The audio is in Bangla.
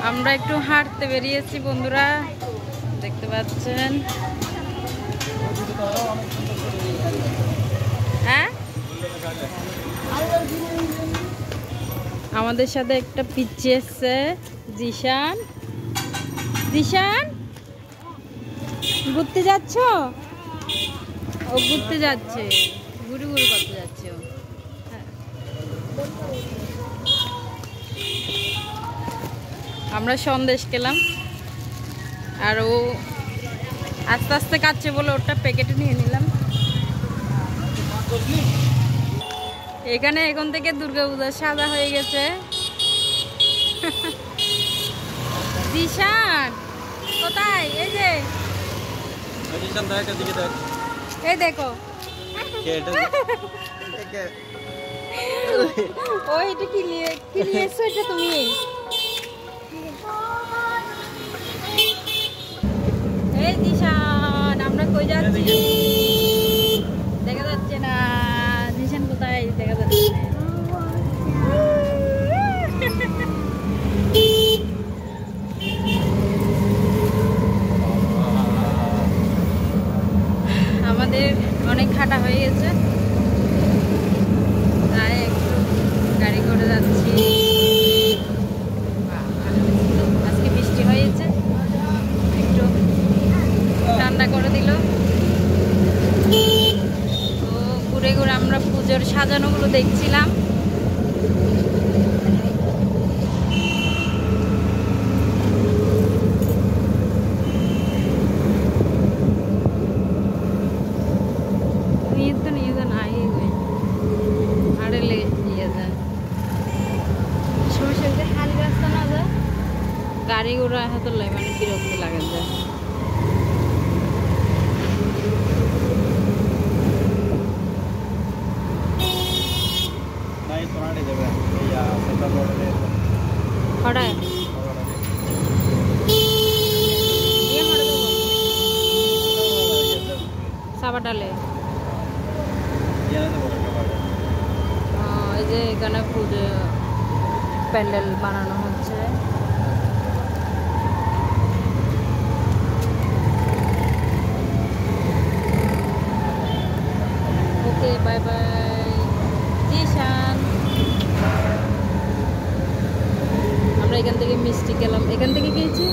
আমরা একটু হাঁটতে বেরিয়েছি বন্ধুরা, দেখতে পাচ্ছেন। হ্যাঁ, আমাদের সাথে একটা পিচ্চি এসছে, জিশান। জিশান, ঘুরতে যাচ্ছ? ও ঘুরতে যাচ্ছে, ঘুরে ঘুরে করতে যাচ্ছে ও। আমরা সন্দেশ খেলাম আর ও আস্তে আস্তে কাটছে বলে ওটা প্যাকেটে নিয়ে নিলাম। এখানে এখন থেকে দুর্গাপূজা সাজা হয়ে গেছে। জিশান কোথায়? এই যে এই দেখো, ওই এটা কি নিয়ে এসছো? এটা তুমি? এই জিশান, আমরা কই যাচ্ছি? দেখা যাচ্ছে না। জিশান কোথায়? দেখা যাচ্ছে না। আমাদের অনেক হাঁটা হয়ে গেছে, তাই একটু গাড়ি করে যাচ্ছি। আজকে বৃষ্টি হয়েছে, একটু ঠান্ডা করে দিল। তো ঘুরে ঘুরে আমরা পুজোর সাজানোগুলো দেখছিলাম। গাড়ি ঘোড়া হাতে লাই মানে বিরক্ত লাগে যায়। সাবাটালে এই যে এখানে পুজো প্যান্ডেল বানানো হচ্ছে। ওকে, বাই বাই জিশান। আমরা এখান থেকে মিষ্টি খেলাম, এখান থেকে খেয়েছি।